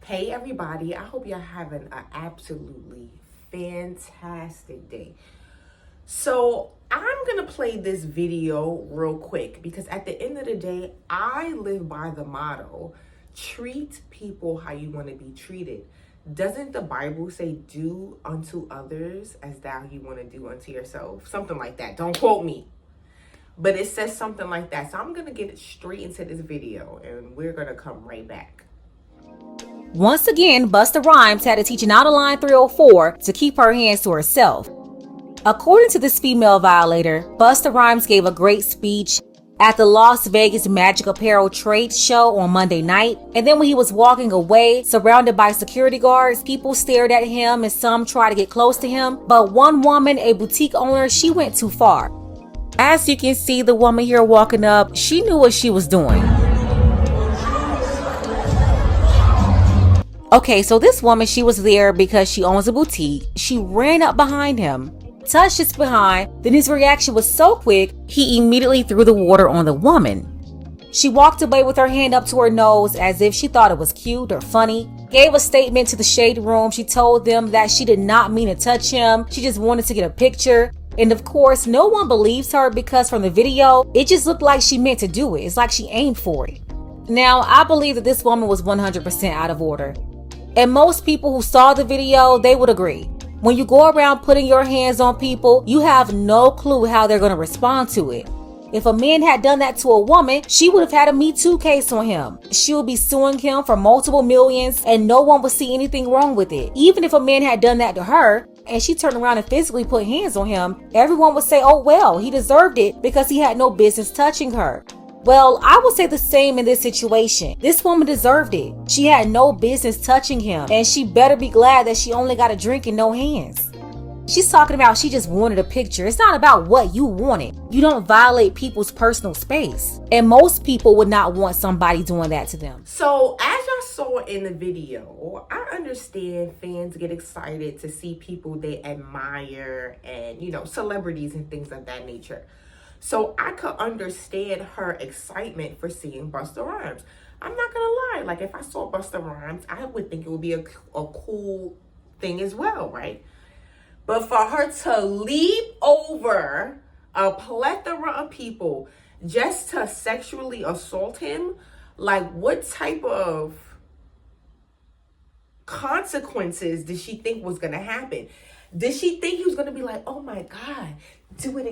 Hey everybody, I hope you're having an absolutely fantastic day. So I'm gonna play this video real quick because at the end of the day, I live by the motto, treat people how you want to be treated. Doesn't the Bible say do unto others as thou you want to do unto yourself? Something like that. Don't quote me. But it says something like that. So I'm gonna get straight into this video and we're gonna come right back. Once again, Busta Rhymes had to teach an out of line 304 to keep her hands to herself. According to this female violator, Busta Rhymes gave a great speech at the Las Vegas Magic Apparel Trade Show on Monday night, and then when he was walking away, surrounded by security guards, people stared at him and some tried to get close to him, but one woman, a boutique owner, she went too far. As you can see, the woman here walking up, she knew what she was doing. Okay, so this woman, she was there because she owns a boutique. She ran up behind him, touched his behind, then his reaction was so quick, he immediately threw the water on the woman. She walked away with her hand up to her nose as if she thought it was cute or funny, gave a statement to the shade room. She told them that she did not mean to touch him, she just wanted to get a picture. And of course, no one believes her because from the video, it just looked like she meant to do it. It's like she aimed for it. Now, I believe that this woman was 100% out of order. And most people who saw the video, they would agree. When you go around putting your hands on people, you have no clue how they're going to respond to it. If a man had done that to a woman, she would have had a Me Too case on him. She would be suing him for multiple millions and no one would see anything wrong with it. Even if a man had done that to her and she turned around and physically put hands on him, everyone would say, oh well, he deserved it because he had no business touching her. Well, I would say the same in this situation. This woman deserved it. She had no business touching him, and she better be glad that she only got a drink and no hands. She's talking about she just wanted a picture. It's not about what you wanted. You don't violate people's personal space. And most people would not want somebody doing that to them. So as y'all saw in the video, I understand fans get excited to see people they admire and, celebrities and things of that nature. So I could understand her excitement for seeing Busta Rhymes. I'm not gonna lie, like if I saw Busta Rhymes, I would think it would be a cool thing as well, right? But for her to leap over a plethora of people just to sexually assault him, like what type of consequences did she think was gonna happen? Did she think he was gonna be like, oh my God, do it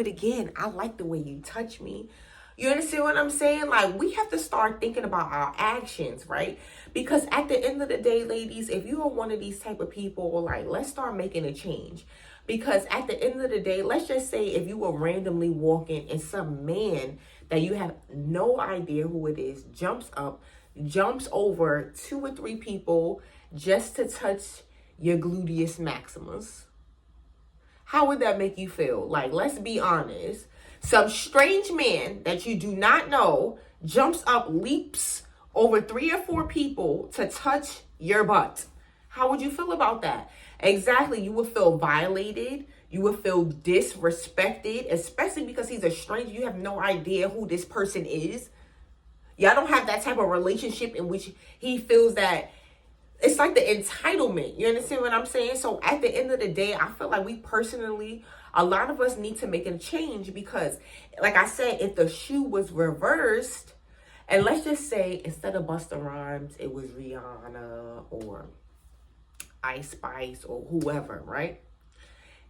again. I like the way you touch me. You understand what I'm saying? Like, we have to start thinking about our actions, right? Because at the end of the day, ladies, if you are one of these type of people, like, let's start making a change. Because at the end of the day, let's just say if you were randomly walking and some man that you have no idea who it is jumps over 2 or 3 people just to touch your gluteus maximus. How would that make you feel? Like, let's be honest. Some strange man that you do not know jumps up, leaps over 3 or 4 people to touch your butt. How would you feel about that? Exactly. You would feel violated. You would feel disrespected, especially because he's a stranger. You have no idea who this person is. Y'all don't have that type of relationship in which he feels that it's like the entitlement. You understand what I'm saying? So at the end of the day, I feel like we personally, a lot of us need to make a change because, like I said, if the shoe was reversed, and let's just say instead of Busta Rhymes, it was Rihanna or Ice Spice or whoever, right?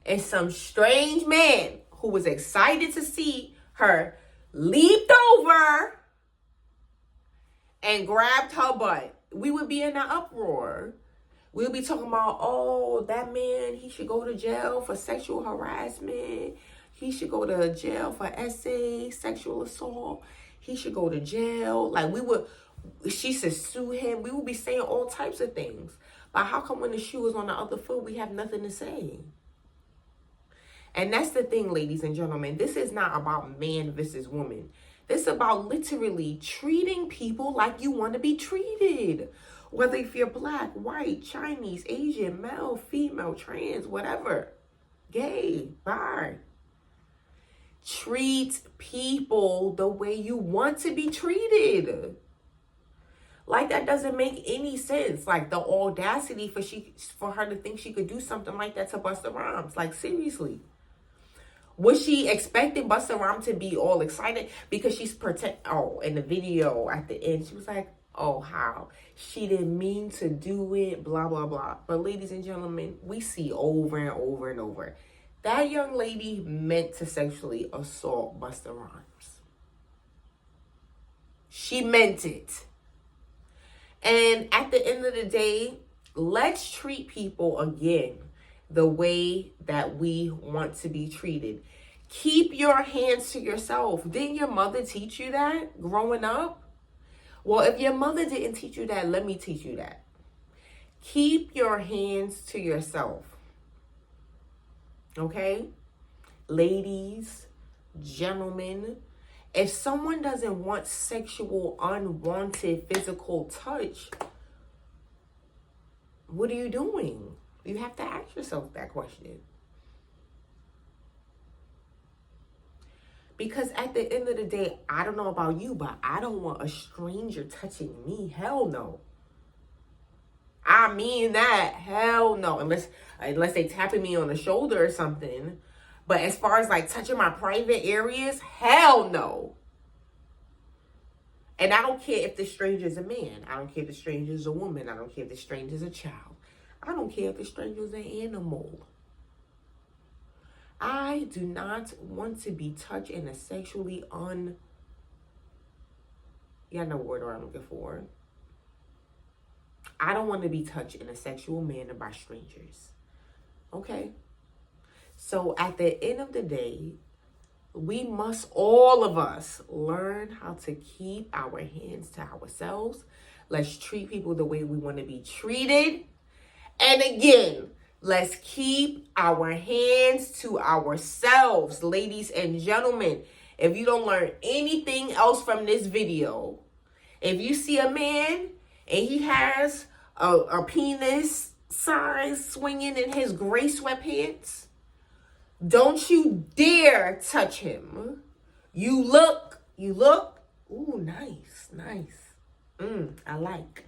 And some strange man who was excited to see her leaped over and grabbed her butt, we would be in an uproar. We'll be talking about, oh, that man, he should go to jail for sexual harassment. He should go to jail for SA, sexual assault. He should go to jail. Like she should sue him. We would be saying all types of things. But how come when the shoe is on the other foot, we have nothing to say? And that's the thing, ladies and gentlemen. This is not about man versus woman. This is about literally treating people like you want to be treated. Whether if you're black, white, Chinese, Asian, male, female, trans, whatever. Gay, bi. Treat people the way you want to be treated. Like, that doesn't make any sense. Like, the audacity for her to think she could do something like that to Busta Rhymes. Like, seriously. Was she expecting Busta Rhymes to be all excited? Because she's in the video at the end, she was like, oh, how? She didn't mean to do it, blah, blah, blah. But ladies and gentlemen, we see over and over and over. That young lady meant to sexually assault Busta Rhymes. She meant it. And at the end of the day, let's treat people again the way that we want to be treated. Keep your hands to yourself. Didn't your mother teach you that growing up? Well, if your mother didn't teach you that, let me teach you that. Keep your hands to yourself. Okay? Ladies, gentlemen, if someone doesn't want sexual, unwanted physical touch, what are you doing? You have to ask yourself that question. Because at the end of the day, I don't know about you, but I don't want a stranger touching me. Hell no. I mean that. Hell no. Unless they tapping me on the shoulder or something. But as far as like touching my private areas, hell no. And I don't care if the stranger is a man. I don't care if the stranger is a woman. I don't care if the stranger is a child. I don't care if the stranger is an animal. I do not want to be touched in a sexually y'all know what word I'm looking for. I don't want to be touched in a sexual manner by strangers. Okay? So at the end of the day, we must, all of us, learn how to keep our hands to ourselves. Let's treat people the way we want to be treated. And again, let's keep our hands to ourselves, ladies and gentlemen. If you don't learn anything else from this video, if you see a man and he has a penis size swinging in his gray sweatpants, don't you dare touch him. You look. Ooh, nice. I like.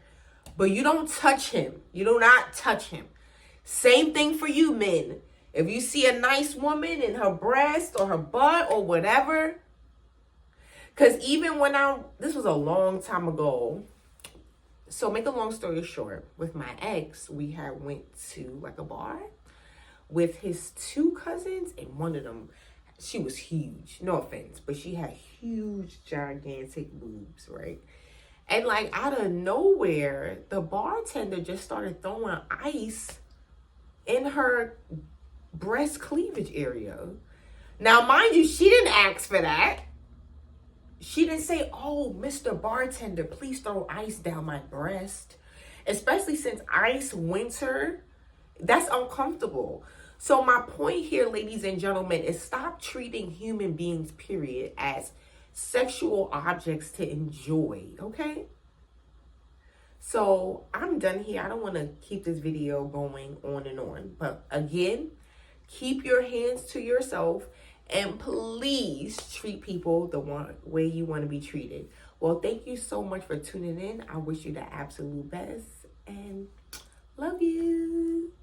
But you don't touch him. You do not touch him. Same thing for you men. If you see a nice woman in her breast or her butt or whatever, because even when this was a long time ago. So make a long story short, with my ex, we had went to like a bar with his two cousins, and one of them, she was huge. No offense, but she had huge, gigantic boobs, right? And like out of nowhere, the bartender just started throwing ice in her breast cleavage area. Now, mind you, she didn't ask for that. She didn't say, oh, Mr. Bartender, please throw ice down my breast. Especially since ice winter, that's uncomfortable. So my point here, ladies and gentlemen, is stop treating human beings, period, as sexual objects to enjoy, okay? So I'm done here. I don't want to keep this video going on and on. But again, keep your hands to yourself and please treat people the way you want to be treated. Well, thank you so much for tuning in. I wish you the absolute best and love you.